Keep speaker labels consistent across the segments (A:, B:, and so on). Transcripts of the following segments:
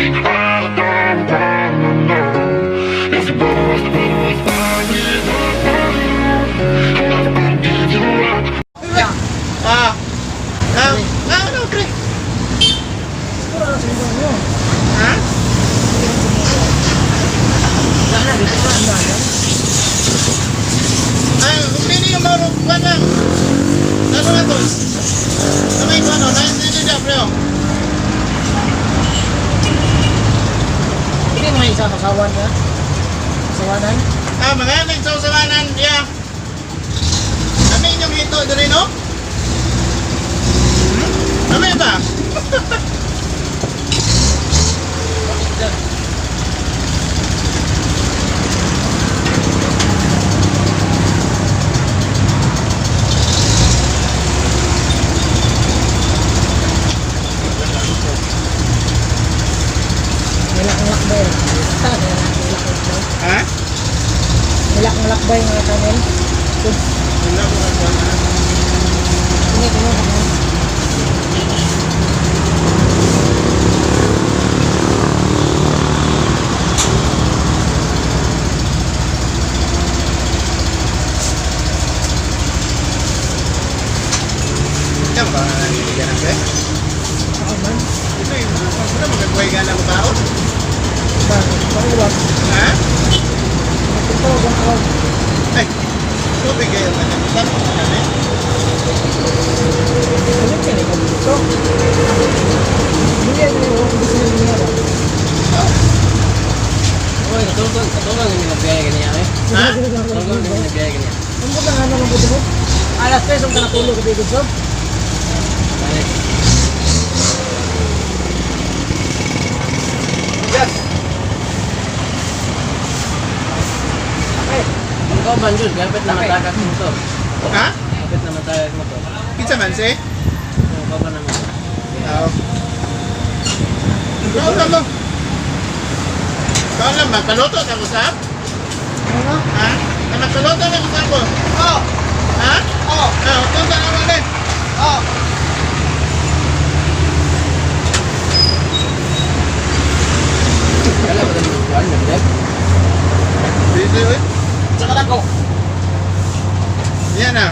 A: Ano, pre? Ha? Ay, pili yung marunong ka lang. Ano na to? Kamay ko ano? Nandito dyan, pre.
B: Hindi mo isa kasawan ka? Kasawanan?
A: Mga nagsawasawanan, yeah. Ano inyong hito doon rin, no? Ano ba?
B: Lakbay.
A: Ha?
B: Lakbay mga kanin.
A: Wala ko ka
B: Ini.
A: Yan ba naniligan ang pre?
B: Ako man.
A: Ito yung magagaway ka ng tao?
B: Bakit?
A: Ha?
B: Ito, bang
A: Ay, tubig kayo na nagitan mo kami.
B: Ano ka rin? Ito. Hindi yan yung gusto nyo niya ba?
C: Oy, katulong yung nagbiyaya ganyan eh.
A: Ha?
C: Katulong yung nagbiyaya ganyan.
B: Ang buta nga naman buto mo? Alas 3 ang kanatulog ka bigod sob?
A: Yes.
C: Ang kauban Diyos, gapit na matagak mo to.
A: Ha?
C: Gapit na matagak mo to.
A: Pizza man si?
C: Ang kauban naman.
A: Oo. Ikaw lang mo. Ikaw lang, magpaluto ka usap?
B: Ano?
A: Ha? Magpaluto ka usap ko? Oo. Ha? Oo. Ito sa naman din. Oo.
C: Kala ba tayo magkuhan, nagdeg?
A: Busy, uy.
C: Tsaka lang ko.
A: Yan na.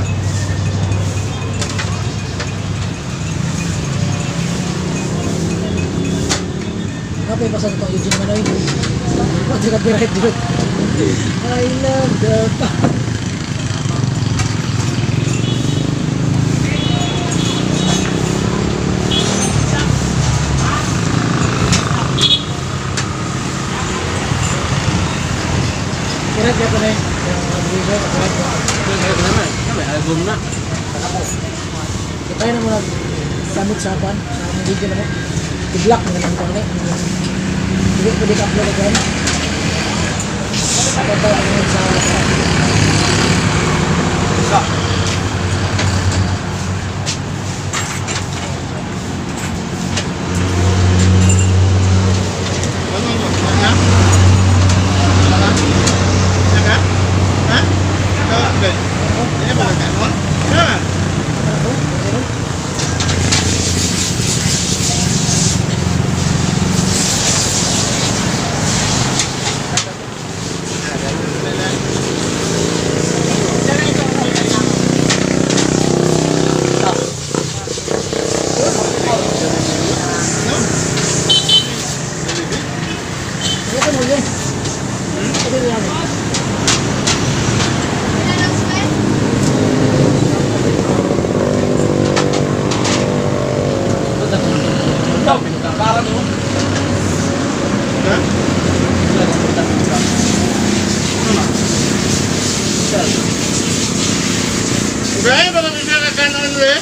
B: Kapay pa sa ito, Eugene Manoy. Pati copyright dude. I love the Kirat ka pa na yung video, kirat ka.
C: Kaya naman, may album na.
B: Kita na mo nag-summit sa apan, sa aming video na mo. I-block mo naman ito ulit. Hindi ko di-upload again. Ako ito ang sa...
A: Isa. Ano mo? Ha? Ha? Ha? Okay. Ini ba kanon? Ha?
B: Ito mo yun. Ito mo yan.
C: Ito, pinagkakara mo.
A: Ha? Gaya ba lang isa ka kanon we?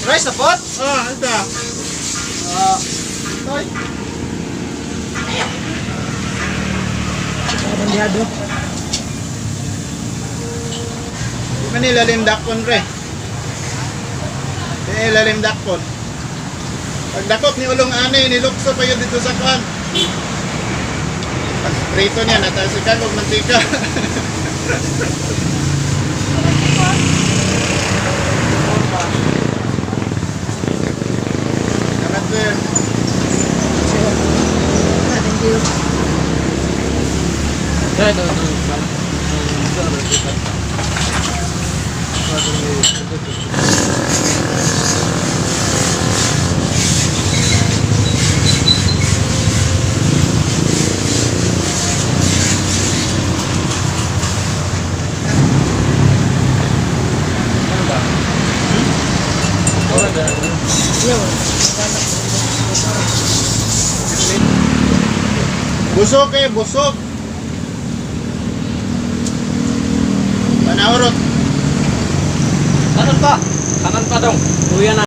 C: Rice na pot?
A: Oh, ito.
C: Toy.
B: Bandyado.
A: Di ba nilalim dakpon pre? Di nilalim dakpon. Pag dakot ni ulong anay, nilukso pa yun dito sa kwan. Pag prito niya, natasikan kong mantika. Salamat sir. Busog eh, busog. Panahurot.
C: Kanan pa. Kanan pa dong. Kuya na.